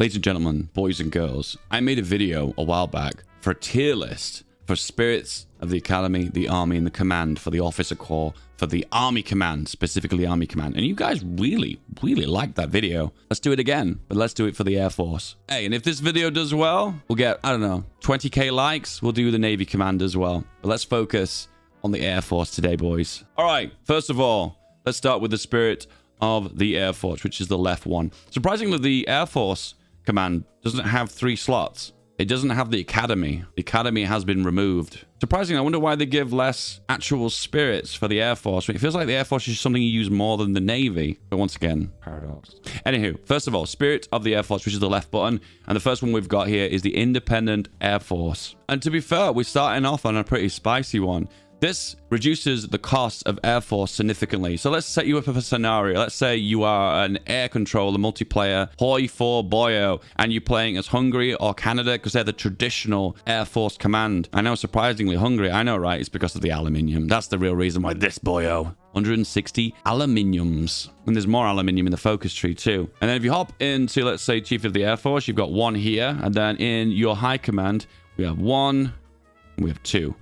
Ladies and gentlemen, boys and girls, I made a video a while back for a tier list for spirits of the Academy, the Army, and the Command, for the Officer Corps, for the Army Command, specifically Army Command. And you guys really liked that video. Let's do it again, but let's do it for the Air Force. Hey, and if this video does well, we'll get, I don't know, 20k likes. We'll do the Navy Command as well. But let's focus on the Air Force today, boys. All right, first of all, let's start with the spirit of the Air Force, which is the left one. Surprisingly, the Air Force Command doesn't have 3 slots. It doesn't have the Academy. The Academy has been removed. Surprisingly, I wonder why they give less actual spirits for the Air Force. It feels like the Air Force is something you use more than the Navy. But once again, paradox. Anywho, first of all, Spirit of the Air Force, which is the left button. And the first one we've got here is the Independent Air Force. And to be fair, we're starting off on a pretty spicy one. This reduces the cost of Air Force significantly. So let's set you up with a scenario. Let's say you are an air controller multiplayer, Hoi 4 Boyo, and you're playing as Hungary or Canada because they're the traditional Air Force command. I know, surprisingly, Hungary, I know, right? It's because of the aluminium. That's the real reason why this Boyo. 160 aluminiums. And there's more aluminium in the focus tree too. And then if you hop into, let's say, Chief of the Air Force, you've got 1 here. And then in your high command, we have 1, and we have 2.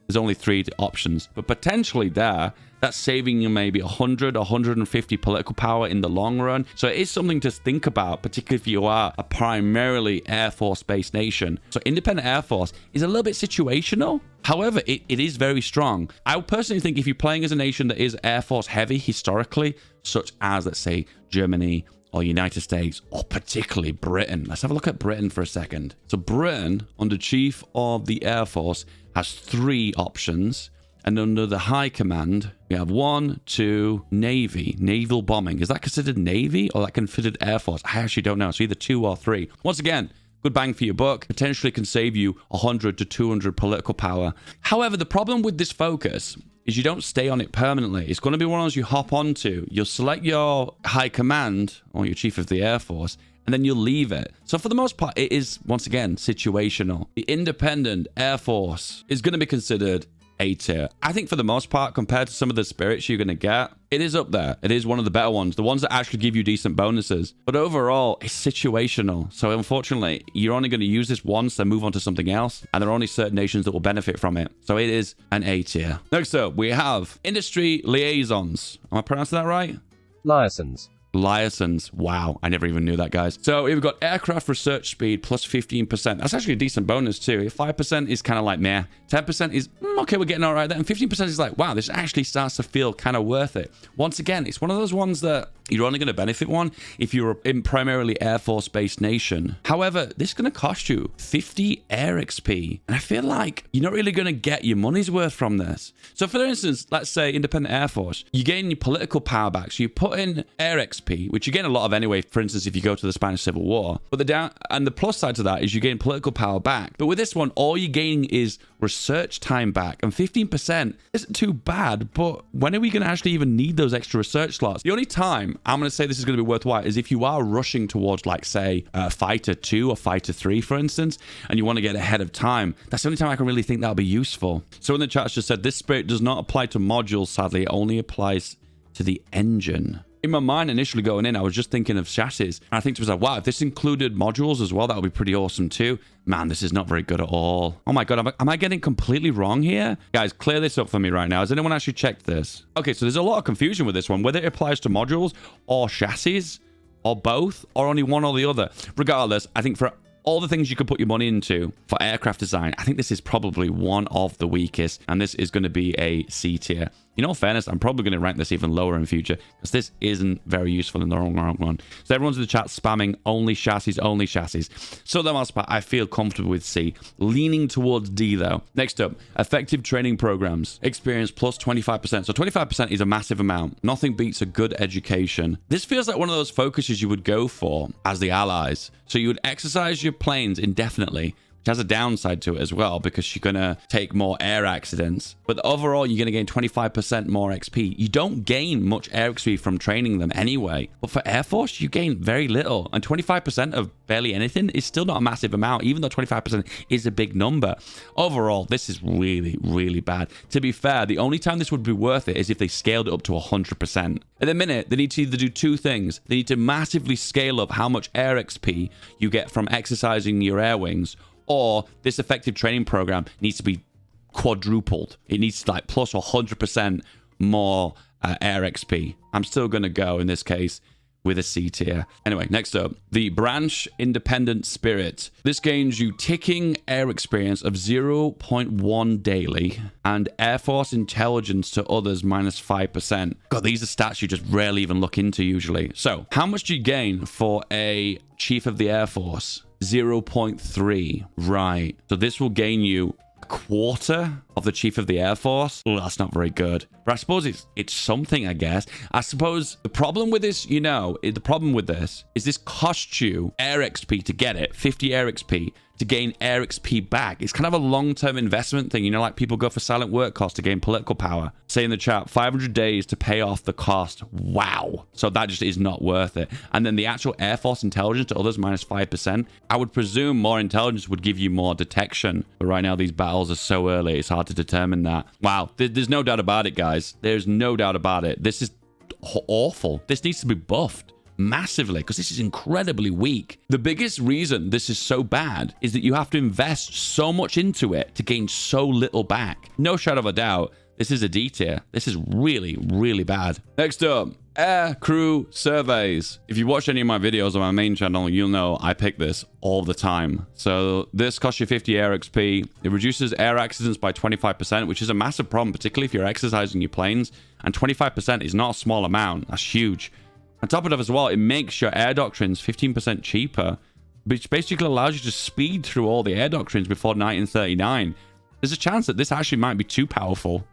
There's only 3 options, but potentially that's saving you maybe 100 or 150 political power in the long run. So it is something to think about, particularly if you are a primarily Air Force-based nation. So Independent Air Force is a little bit situational. However, it is very strong. I personally think if you're playing as a nation that is Air Force heavy historically, such as, let's say, Germany or United States, or particularly Britain. Let's have a look at Britain for a second. So Britain, under Chief of the Air Force, has 3 options. And under the High Command, we have 1, 2, Navy, naval bombing. Is that considered Navy or that considered Air Force? I actually don't know. It's either 2 or 3. Once again, good bang for your buck. Potentially can save you 100 to 200 political power. However, the problem with this focus is you don't stay on it permanently. It's going to be one of those you hop onto. You'll select your High Command or your Chief of the Air Force, and then you'll leave it. So for the most part, it is, once again, situational. The Independent Air Force is going to be considered A tier. I think for the most part, compared to some of the spirits you're going to get, it is up there. It is one of the better ones, the ones that actually give you decent bonuses. But overall, it's situational. So unfortunately, you're only going to use this once and move on to something else. And there are only certain nations that will benefit from it. So it is an A tier. Next up, we have Industry Liaisons. Am I pronouncing that right? Liaisons. Liaisons. Wow, I never even knew that, guys. So we've got aircraft research speed plus 15%. That's actually a decent bonus too. 5% is kind of like meh. 10% is okay, we're getting all right there. And 15% is like, wow, this actually starts to feel kind of worth it. Once again, it's one of those ones that you're only going to benefit one if you're in primarily Air Force based nation. However, this is going to cost you 50 air XP. And I feel like you're not really going to get your money's worth from this. So for instance, let's say Independent Air Force, you gain your political power back. So you put in air XP, which you gain a lot of anyway, for instance, if you go to the Spanish Civil War. But the plus side to that is you gain political power back. But with this one, all you gain is research time back. And 15% isn't too bad, but when are we going to actually even need those extra research slots? The only time I'm going to say this is going to be worthwhile is if you are rushing towards, like, say, Fighter 2 or Fighter 3, for instance, and you want to get ahead of time. That's the only time I can really think that'll be useful. So in the chat just said, this spirit does not apply to modules, sadly. It only applies to the engine. In my mind, initially going in, I was just thinking of chassis. And I think to myself, wow, if this included modules as well, that would be pretty awesome too. Man, this is not very good at all. Oh my God, am I getting completely wrong here? Guys, clear this up for me right now. Has anyone actually checked this? Okay, so there's a lot of confusion with this one, whether it applies to modules or chassis or both or only one or the other. Regardless, I think for all the things you could put your money into for aircraft design, I think this is probably one of the weakest, and this is going to be a C tier. In all fairness, I'm probably going to rank this even lower in future because this isn't very useful in the long run. So everyone's in the chat spamming only chassis, only chassis. So for the most part, I feel comfortable with C. Leaning towards D though. Next up, effective training programs. Experience plus 25%. So 25% is a massive amount. Nothing beats a good education. This feels like one of those focuses you would go for as the allies. So you would exercise your planes indefinitely, which has a downside to it as well because you're going to take more air accidents. But overall, you're going to gain 25% more XP. You don't gain much air XP from training them anyway. But for Air Force, you gain very little. And 25% of barely anything is still not a massive amount, even though 25% is a big number. Overall, this is really, really bad. To be fair, the only time this would be worth it is if they scaled it up to 100%. At the minute, they need to either do two things. They need to massively scale up how much air XP you get from exercising your air wings, or this effective training program needs to be quadrupled. It needs to like plus 100% more air XP. I'm still going to go in this case with a C tier. Anyway, next up, the Branch Independent Spirit. This gains you ticking air experience of 0.1 daily and Air Force intelligence to others minus 5%. God, these are stats you just rarely even look into usually. So, how much do you gain for a Chief of the Air Force? 0.3. Right. So this will gain you a quarter of the Chief of the Air Force. Oh, that's not very good. But I suppose it's something, I guess. I suppose the problem with this, the problem with this is this costs you air XP to get it, 50 air XP to gain air XP back. It's kind of a long-term investment thing. Like people go for silent work cost to gain political power. Say in the chat, 500 days to pay off the cost. Wow. So that just is not worth it. And then the actual Air Force intelligence to others minus 5%. I would presume more intelligence would give you more detection. But right now, these battles are so early, it's hard to determine that. Wow. There's no doubt about it, guys. There's no doubt about it. This is awful. This needs to be buffed massively because this is incredibly weak. The biggest reason this is so bad is that you have to invest so much into it to gain so little back. No shadow of a doubt, this is a D tier. This is really, really bad. Next up, Air Crew Surveys. If you watch any of my videos on my main channel, you'll know I pick this all the time. So this costs you 50 air XP. It reduces air accidents by 25%, which is a massive problem, particularly if you're exercising your planes. And 25% is not a small amount. That's huge. On top of it as well, it makes your air doctrines 15% cheaper, which basically allows you to speed through all the air doctrines before 1939. There's a chance that this actually might be too powerful.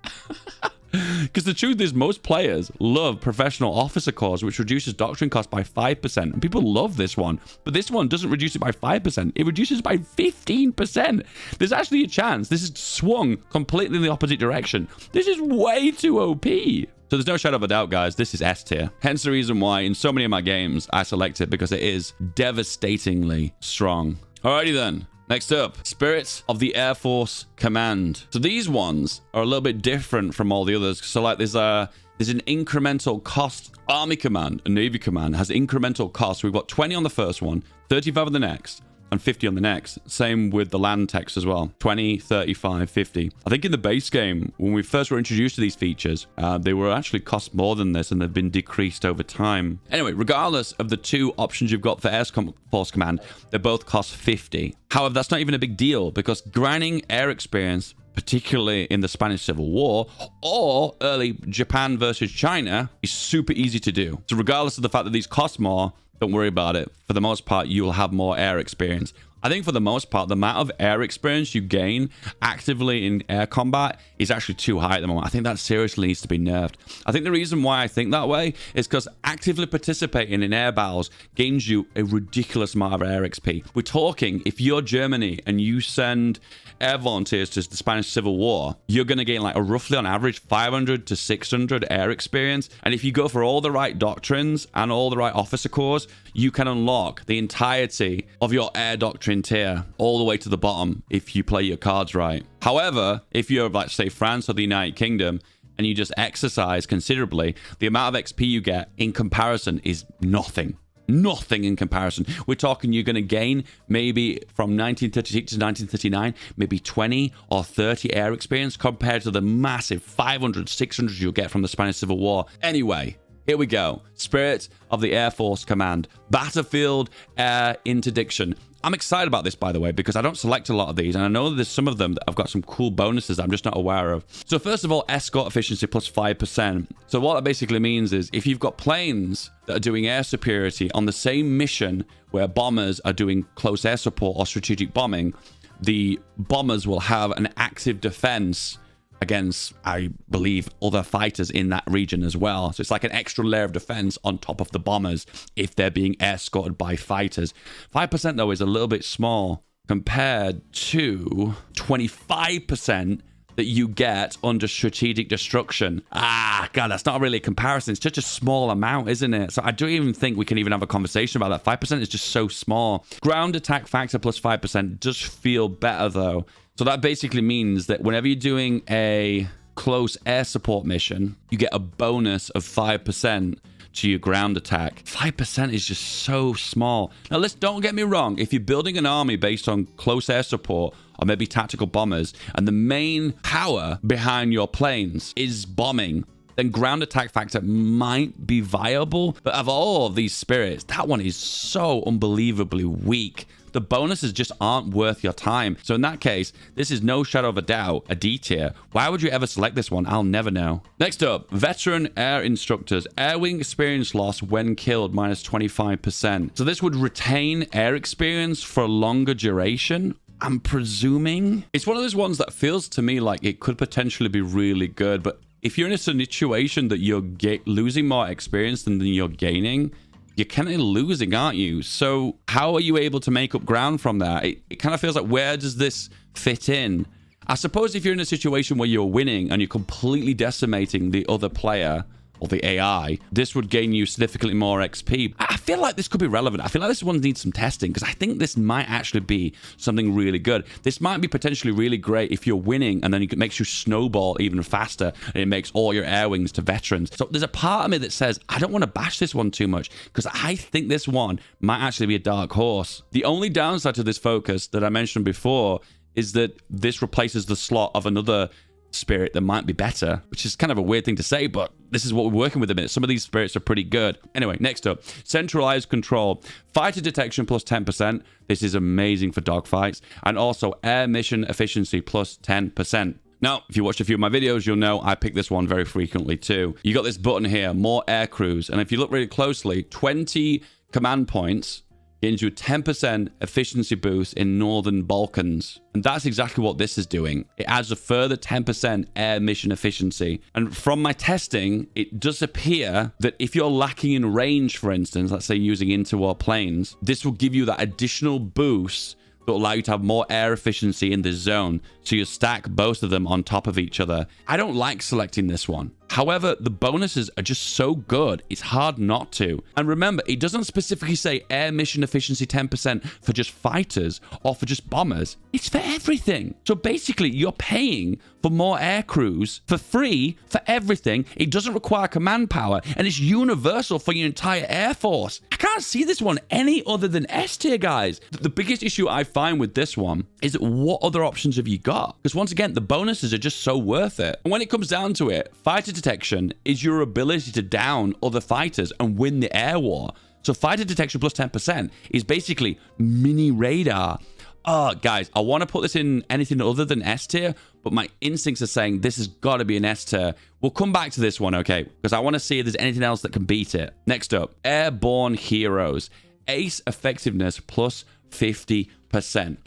Because the truth is, most players love professional officer corps, which reduces doctrine cost by 5%. And people love this one. But this one doesn't reduce it by 5%. It reduces by 15%. There's actually a chance this is swung completely in the opposite direction. This is way too OP. So there's no shadow of a doubt, guys, this is S tier. Hence the reason why in so many of my games, I select it because it is devastatingly strong. Alrighty then. Next up, Spirits of the Air Force Command. So these ones are a little bit different from all the others. So like there's an incremental cost. Army Command and Navy Command has incremental costs. We've got 20 on the first one, 35 on the next, and 50 on the next. Same with the land text as well. 20, 35, 50. I think in the base game, when we first were introduced to these features, they were actually cost more than this and they've been decreased over time. Anyway, regardless of the two options you've got for Air Force Command, they both cost 50. However, that's not even a big deal because grinding air experience, particularly in the Spanish Civil War or early Japan versus China, is super easy to do. So regardless of the fact that these cost more, don't worry about it. For the most part, you will have more air experience. I think for the most part, the amount of air experience you gain actively in air combat is actually too high at the moment. I think that seriously needs to be nerfed. I think the reason why I think that way is because actively participating in air battles gains you a ridiculous amount of air XP. We're talking, if you're Germany and you send air volunteers to the Spanish Civil War, you're going to gain like a roughly on average 500 to 600 air experience. And if you go for all the right doctrines and all the right officer corps, you can unlock the entirety of your air doctrine tier all the way to the bottom if you play your cards right. However, if you're like say France or the United Kingdom and you just exercise considerably, the amount of XP you get in comparison is nothing. Nothing in comparison. We're talking you're going to gain maybe from 1936 to 1939, maybe 20 or 30 air experience compared to the massive 500, 600 you'll get from the Spanish Civil War. Anyway, here we go. Spirit of the Air Force Command. Battlefield Air Interdiction. I'm excited about this, by the way, because I don't select a lot of these, and I know there's some of them that have got some cool bonuses I'm just not aware of. So first of all, escort efficiency plus 5%. So what that basically means is if you've got planes that are doing air superiority on the same mission where bombers are doing close air support or strategic bombing, the bombers will have an active defense against, I believe, other fighters in that region as well. So it's like an extra layer of defense on top of the bombers if they're being escorted by fighters. 5% though is a little bit small compared to 25% that you get under strategic destruction. God, that's not really a comparison. It's such a small amount, isn't it? So I don't even think we can even have a conversation about that. 5% is just so small. Ground attack factor plus 5% does feel better, though. So that basically means that whenever you're doing a close air support mission, you get a bonus of 5% to your ground attack. 5% is just so small. Now, don't get me wrong. If you're building an army based on close air support or maybe tactical bombers, and the main power behind your planes is bombing, then ground attack factor might be viable. But of all of these spirits, that one is so unbelievably weak. The bonuses just aren't worth your time. So in that case, this is no shadow of a doubt a D tier. Why would you ever select this one? I'll never know. Next up, veteran air instructors. Air wing experience loss when killed minus 25%. So this would retain air experience for a longer duration. I'm presuming. It's one of those ones that feels to me like it could potentially be really good. But if you're in a situation that you're losing more experience than you're gaining, you're kind of losing, aren't you? So how are you able to make up ground from that? It kind of feels like, where does this fit in? I suppose if you're in a situation where you're winning and you're completely decimating the other player or the AI, this would gain you significantly more XP. I feel like this could be relevant. I feel like this one needs some testing because I think this might actually be something really good. This might be potentially really great if you're winning and then it makes you snowball even faster and it makes all your air wings to veterans. So there's a part of me that says, I don't want to bash this one too much because I think this one might actually be a dark horse. The only downside to this focus that I mentioned before is that this replaces the slot of another spirit that might be better, which is kind of a weird thing to say, but this is what we're working with a bit. Some of these spirits are pretty good. Anyway, next up, centralized control. Fighter detection plus 10%. This is amazing for dogfights. And also air mission efficiency plus 10%. Now, if you watched a few of my videos, you'll know I pick this one very frequently too. You got this button here, more air crews. And if you look really closely, 20 command points gives you a 10% efficiency boost in Northern Balkans. And that's exactly what this is doing. It adds a further 10% air mission efficiency. And from my testing, it does appear that if you're lacking in range, for instance, let's say using interwar planes, this will give you that additional boost that will allow you to have more air efficiency in this zone. So you stack both of them on top of each other. I don't like selecting this one. However, the bonuses are just so good, it's hard not to. And remember, it doesn't specifically say air mission efficiency 10% for just fighters or for just bombers. It's for everything. So basically, you're paying for more air crews for free for everything. It doesn't require command power, and it's universal for your entire air force. I can't see this one any other than S tier, guys. The biggest issue I find with this one is what other options have you got? Because once again, the bonuses are just so worth it. And when it comes down to it, fighter detection is your ability to down other fighters and win the air war. So fighter detection plus 10% is basically mini radar. Oh, guys, I want to put this in anything other than S tier, but my instincts are saying this has got to be an S tier. We'll come back to this one, okay? Because I want to see if there's anything else that can beat it. Next up, airborne heroes. Ace effectiveness plus 50%.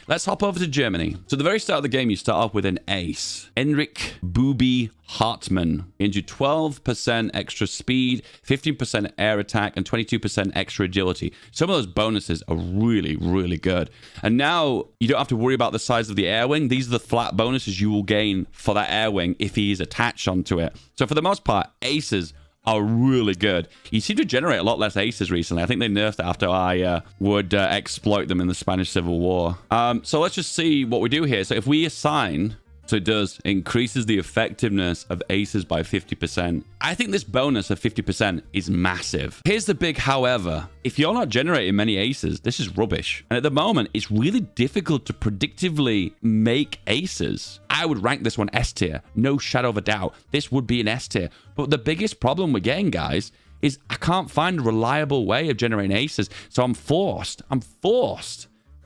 Let's hop over to Germany. So at the very start of the game, you start off with an ace. Enric Booby Hartmann. Gives you 12% extra speed, 15% air attack, and 22% extra agility. Some of those bonuses are really, really good. And now you don't have to worry about the size of the air wing. These are the flat bonuses you will gain for that air wing if he is attached onto it. So for the most part, aces are really good. You seem to generate a lot less aces recently. I think they nerfed it after I would exploit them in the Spanish Civil War. So let's just see what we do here. So if we assign, so it does increases the effectiveness of aces by 50%. I think this bonus of 50% is massive. Here's the big however. If you're not generating many aces, this is rubbish. And at the moment, it's really difficult to predictively make aces. I would rank this one S tier. No shadow of a doubt. This would be an S tier. But the biggest problem we're getting, guys, is I can't find a reliable way of generating aces. So I'm forced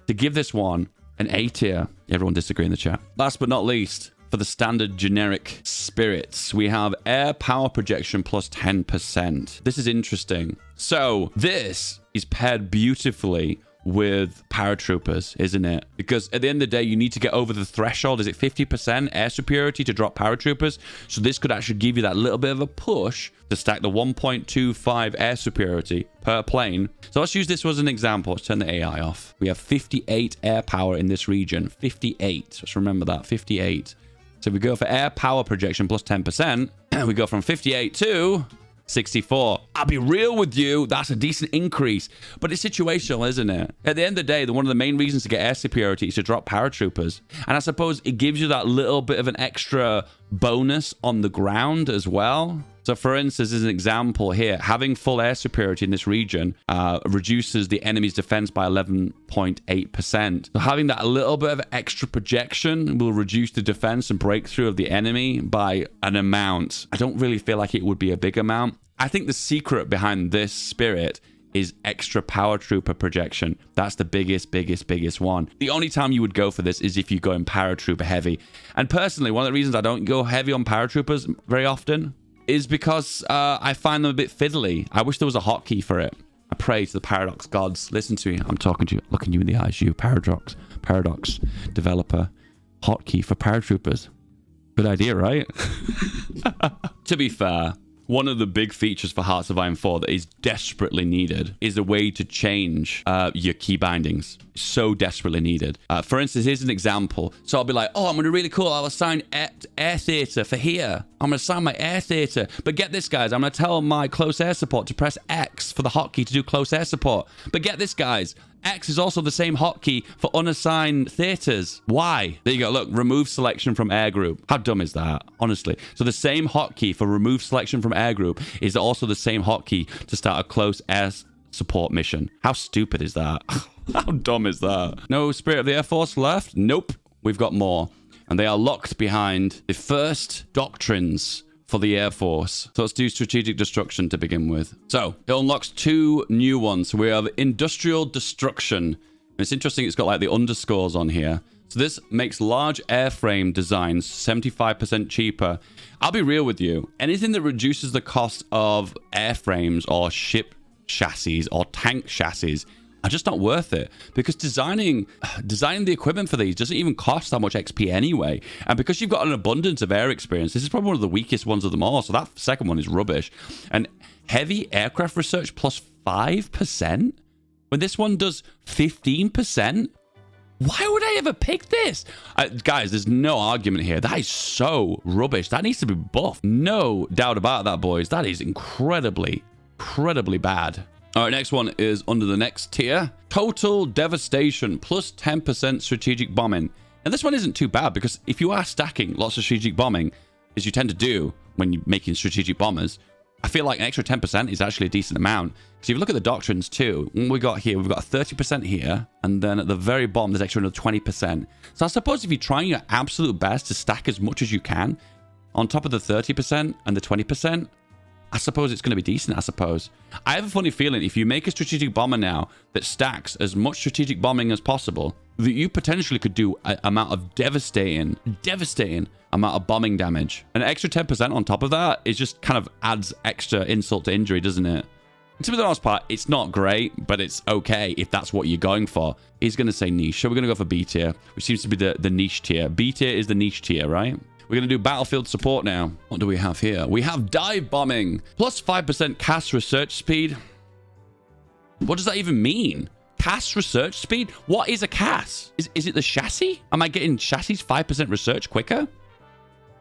to give this one an A tier. Everyone disagree in the chat. Last but not least, for the standard generic spirits, we have air power projection plus 10%. This is interesting. So this is paired beautifully with paratroopers, isn't it? Because at the end of the day, you need to get over the threshold. Is it 50% air superiority to drop paratroopers? So this could actually give you that little bit of a push to stack the 1.25 air superiority per plane. So let's use this as an example. Let's turn the AI off. We have 58 air power in this region. 58. Let's remember that. 58. So we go for air power projection plus 10%. We go from 58 to 64. I'll be real with you, that's a decent increase, but it's situational, isn't it? At the end of the day, one of the main reasons to get air superiority is to drop paratroopers. And I suppose it gives you that little bit of an extra bonus on the ground as well. So for instance, as an example here, having full air superiority in this region reduces the enemy's defense by 11.8%. So having that little bit of extra projection will reduce the defense and breakthrough of the enemy by an amount. I don't really feel like it would be a big amount. I think the secret behind this spirit is extra power trooper projection. That's the biggest one. The only time you would go for this is if you go in paratrooper heavy. And personally, one of the reasons I don't go heavy on paratroopers very often is because I find them a bit fiddly. I wish there was a hotkey for it. I pray to the Paradox gods. Listen to me. I'm talking to you, looking you in the eyes. You, Paradox developer. Hotkey for paratroopers. Good idea, right? To be fair, one of the big features for Hearts of Iron 4 that is desperately needed is a way to change your key bindings. So desperately needed. For instance, here's an example. So I'll be like, oh, I'm going to really cool. I'll assign air theater for here. I'm going to assign my air theater. But get this, guys. I'm going to tell my close air support to press X for the hotkey to do close air support. But get this, guys. X is also the same hotkey for unassigned theaters. Why? There you go. Look, remove selection from air group. How dumb is that? Honestly. So the same hotkey for remove selection from air group is also the same hotkey to start a close air support mission. How stupid is that? How dumb is that? No Spirit of the Air Force left? Nope. We've got more. And they are locked behind the first doctrines for the Air Force. So let's do strategic destruction to begin with. So it unlocks 2 new ones. We have industrial destruction. And it's interesting, it's got like the underscores on here. So this makes large airframe designs 75% cheaper. I'll be real with you. Anything that reduces the cost of airframes or ship chassis or tank chassis are just not worth it, because designing the equipment for these doesn't even cost that much XP anyway. And because you've got an abundance of air experience, this is probably one of the weakest ones of them all. So that second one is rubbish. And heavy aircraft research plus 5%? When this one does 15%? Why would I ever pick this? Guys, there's no argument here. That is so rubbish. That needs to be buffed. No doubt about that, boys. That is incredibly bad. All right, next one is under the next tier. Total Devastation plus 10% strategic bombing. And this one isn't too bad, because if you are stacking lots of strategic bombing, as you tend to do when you're making strategic bombers, I feel like an extra 10% is actually a decent amount. So if you look at the doctrines too, what we got here, we've got 30% here, and then at the very bottom, there's extra another 20%. So I suppose if you're trying your absolute best to stack as much as you can, on top of the 30% and the 20%, I suppose it's going to be decent, I suppose. I have a funny feeling if you make a strategic bomber now that stacks as much strategic bombing as possible, that you potentially could do an amount of devastating amount of bombing damage. An extra 10% on top of that is just kind of adds extra insult to injury, doesn't it? And to the most part, it's not great, but it's okay if that's what you're going for. He's going to say niche, so we're going to go for B tier, which seems to be the niche tier. B tier is the niche tier, right? We're going to do battlefield support now. What do we have here? We have dive bombing. Plus 5% CAS research speed. What does that even mean? CAS research speed? What is a CAS? Is it the chassis? Am I getting chassis 5% research quicker?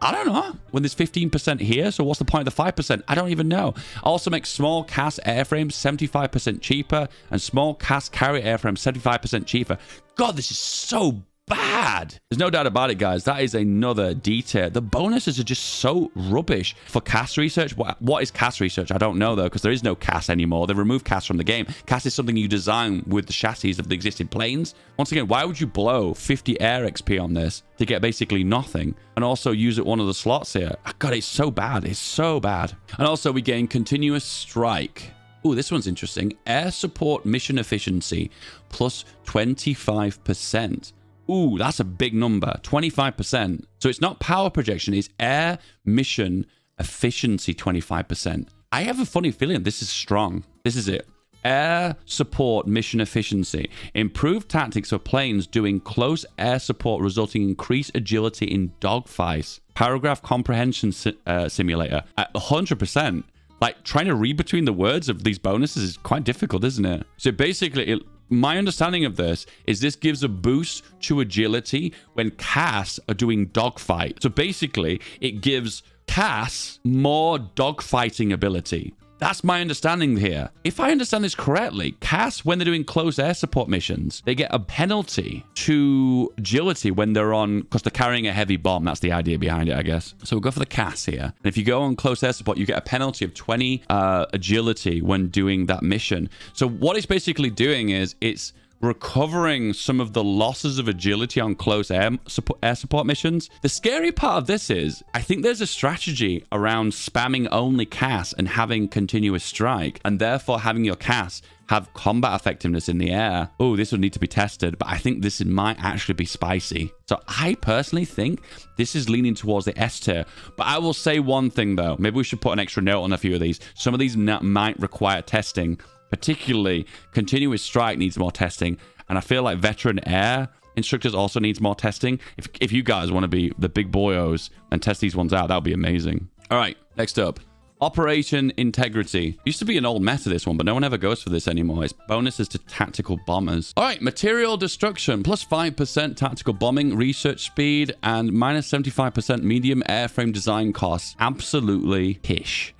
I don't know. When there's 15% here, so what's the point of the 5%? I don't even know. Also makes small CAS airframes 75% cheaper and small CAS carrier airframes 75% cheaper. God, this is so bad. There's no doubt about it, guys. That is another D tier. The bonuses are just so rubbish for CAS research. What is CAS research? I don't know, though, because there is no CAS anymore. They removed CAS from the game. CAS is something you design with the chassis of the existing planes. Once again, why would you blow 50 air XP on this to get basically nothing and also use it one of the slots here? God, it's so bad. It's so bad. And also we gain continuous strike. Ooh, this one's interesting. Air support mission efficiency plus 25%. Ooh, that's a big number, 25%. So it's not power projection, it's air mission efficiency 25%. I have a funny feeling this is strong. This is it. Air support mission efficiency. Improved tactics for planes doing close air support, resulting in increased agility in dogfights. Paragraph comprehension simulator at 100%. Like, trying to read between the words of these bonuses is quite difficult, isn't it? So basically, my understanding of this is this gives a boost to agility when CAS are doing dogfight. So basically, it gives CAS more dogfighting ability. That's my understanding here. If I understand this correctly, CAS, when they're doing close air support missions, they get a penalty to agility when they're on, because they're carrying a heavy bomb. That's the idea behind it, I guess. So we'll go for the CAS here. And if you go on close air support, you get a penalty of 20 agility when doing that mission. So what it's basically doing is it's recovering some of the losses of agility on close air support missions. The scary part of this is, I think there's a strategy around spamming only CAS and having continuous strike, and therefore having your CAS have combat effectiveness in the air. Oh, this would need to be tested, but I think this might actually be spicy. So I personally think this is leaning towards the S tier. But I will say one thing though, maybe we should put an extra note on a few of these. Some of these might require testing. Particularly, continuous strike needs more testing, and I feel like veteran air instructors also needs more testing. If you guys want to be the big boyos and test these ones out, that would be amazing. All right, next up, Operation Integrity. Used to be an old meta, this one, but no one ever goes for this anymore. It's bonuses to tactical bombers. All right, Material Destruction, plus 5% tactical bombing, research speed, and minus 75% medium airframe design costs. Absolutely pish.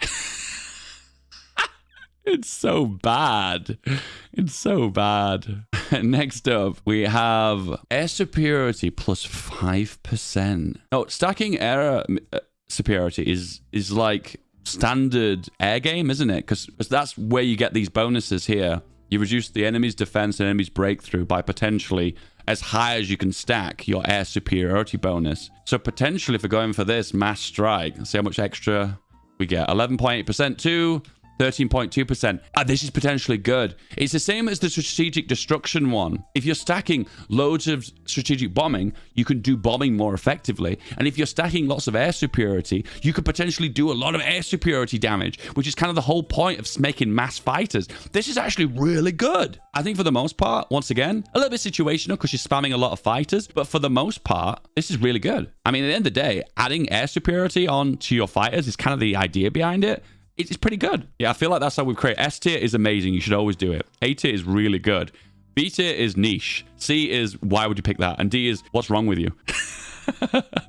It's so bad. It's so bad. Next up, we have air superiority plus 5%. Oh, stacking air superiority is like standard air game, isn't it? Because that's where you get these bonuses here. You reduce the enemy's defense and enemy's breakthrough by potentially as high as you can stack your air superiority bonus. So potentially, if we're going for this mass strike, let's see how much extra we get. 11.8% too. 13.2%. This is potentially good. It's the same as the strategic destruction one. If you're stacking loads of strategic bombing, you can do bombing more effectively. And if you're stacking lots of air superiority, you could potentially do a lot of air superiority damage, which is kind of the whole point of making mass fighters. This is actually really good. I think for the most part, once again, a little bit situational because you're spamming a lot of fighters, but for the most part, this is really good. I mean, at the end of the day, adding air superiority on to your fighters is kind of the idea behind it. It's pretty good. Yeah, I feel like that's how we've created. S tier is amazing. You should always do it. A tier is really good. B tier is niche. C is why would you pick that? And D is what's wrong with you?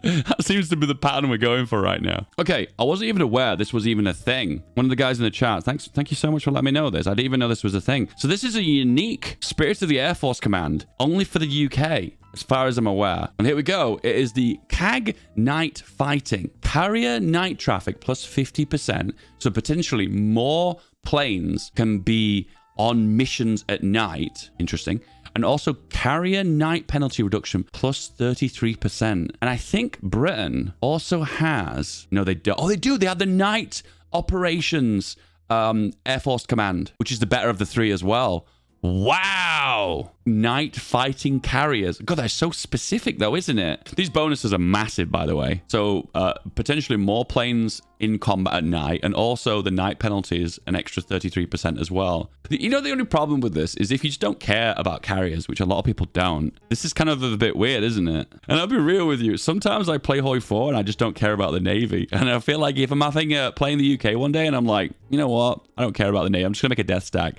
That seems to be the pattern we're going for right now. Okay, I wasn't even aware this was even a thing. One of the guys in the chat, thank you so much for letting me know this. I didn't even know this was a thing. So this is a unique Spirit of the Air Force command, only for the UK, as far as I'm aware. And here we go. It is the CAG Night Fighting. Carrier night traffic plus 50%. So potentially more planes can be on missions at night. Interesting. And also carrier night penalty reduction plus 33%. And I think Britain also has... No, they don't. Oh, they do. They have the night operations Air Force command, which is the better of the three as well. Wow. Night fighting carriers. God, they're so specific though, isn't it? These bonuses are massive, by the way. So potentially more planes in combat at night, and also the night penalties an extra 33% as well. You know, the only problem with this is if you just don't care about carriers, which a lot of people don't, this is kind of a bit weird, isn't it? And I'll be real with you. Sometimes I play Hoi 4 and I just don't care about the Navy. And I feel like if I'm having playing the UK one day and I'm like, you know what? I don't care about the Navy. I'm just gonna make a death stack.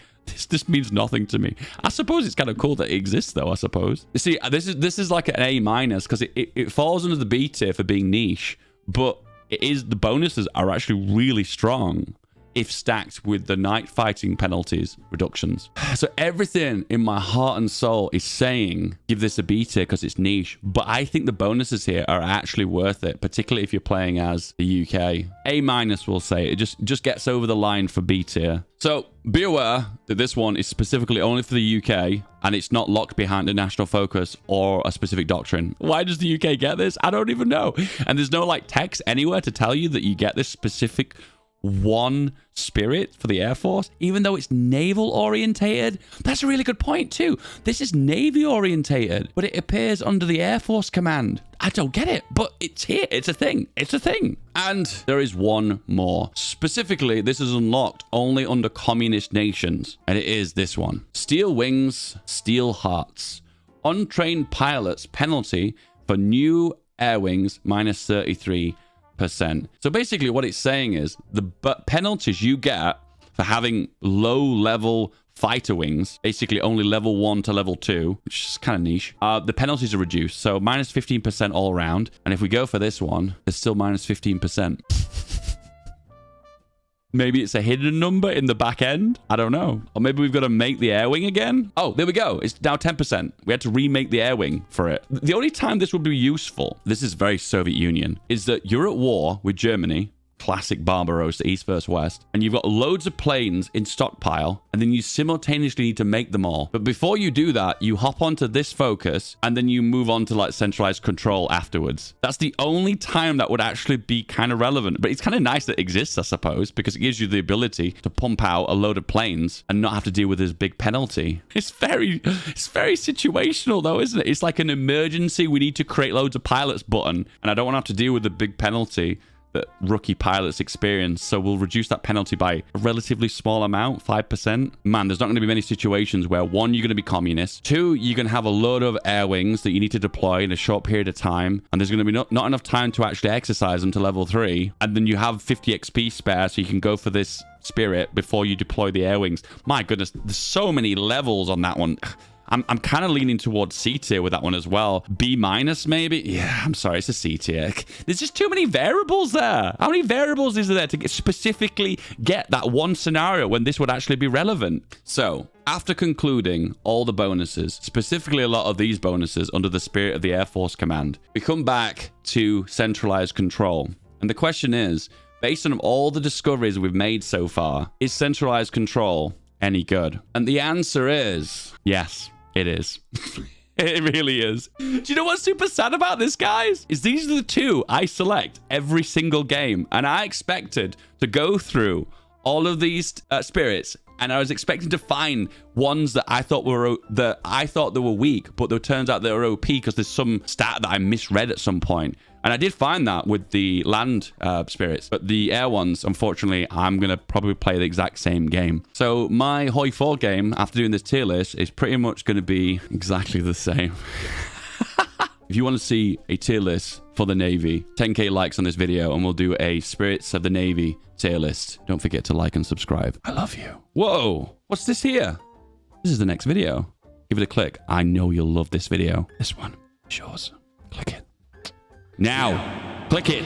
This means nothing to me. I suppose it's kind of cool that it exists, though, I suppose. You see, this is like an A minus because it falls under the B tier for being niche, but the bonuses are actually really strong if stacked with the night fighting penalties reductions. So everything in my heart and soul is saying give this a B tier because it's niche, but I think the bonuses here are actually worth it, particularly if you're playing as the UK. A minus, we'll say. It just gets over the line for B tier. So be aware that this one is specifically only for the UK and it's not locked behind a national focus or a specific doctrine. Why does the UK get this? I don't even know. And there's no like text anywhere to tell you that you get this specific one spirit for the Air Force, even though it's naval orientated? That's a really good point too. This is Navy orientated, but it appears under the Air Force command. I don't get it, but it's here. It's a thing. It's a thing. And there is one more. Specifically, this is unlocked only under communist nations, and it is this one. Steel wings, steel hearts. Untrained pilots penalty for new air wings minus 33%. So basically what it's saying is the penalties you get for having low level fighter wings, basically only level 1 to level 2, which is kind of niche, the penalties are reduced. So minus 15% all around. And if we go for this one, it's still minus 15%. Maybe it's a hidden number in the back end. I don't know. Or maybe we've got to make the air wing again. Oh, there we go. It's now 10%. We had to remake the air wing for it. The only time this would be useful, this is very Soviet Union, is that you're at war with Germany. Classic Barbarossa, East versus West. And you've got loads of planes in stockpile, and then you simultaneously need to make them all. But before you do that, you hop onto this focus, and then you move on to like centralized control afterwards. That's the only time that would actually be kind of relevant. But it's kind of nice that it exists, I suppose, because it gives you the ability to pump out a load of planes and not have to deal with this big penalty. It's very situational though, isn't it? It's like an emergency, we need to create loads of pilots button, and I don't want to have to deal with the big penalty that rookie pilots experience, so we'll reduce that penalty by a relatively small amount, 5%. Man, there's not going to be many situations where, one, you're going to be communist, two, you're going to have a load of air wings that you need to deploy in a short period of time, and there's going to be not enough time to actually exercise them to level 3, and then you have 50 XP spare, so you can go for this spirit before you deploy the air wings. My goodness, there's so many levels on that one. I'm kind of leaning towards C tier with that one as well. B minus maybe? Yeah, I'm sorry, it's a C tier. There's just too many variables there. How many variables is there to specifically get that one scenario when this would actually be relevant? So, after concluding all the bonuses, specifically a lot of these bonuses under the spirit of the Air Force Command, we come back to centralized control. And the question is, based on all the discoveries we've made so far, is centralized control any good? And the answer is yes. It is. It really is. Do you know what's super sad about this, guys? Is these are the two I select every single game. And I expected to go through all of these spirits, and I was expecting to find ones that I thought were weak, but it turns out they were OP because there's some stat that I misread at some point. And I did find that with the land spirits, but the air ones, unfortunately, I'm going to probably play the exact same game. So my Hoi 4 game, after doing this tier list, is pretty much going to be exactly the same. If you want to see a tier list for the Navy, 10k likes on this video, and we'll do a Spirits of the Navy tier list. Don't forget to like and subscribe. I love you. Whoa, what's this here? This is the next video. Give it a click. I know you'll love this video. This one is yours. Click it. Now, click it.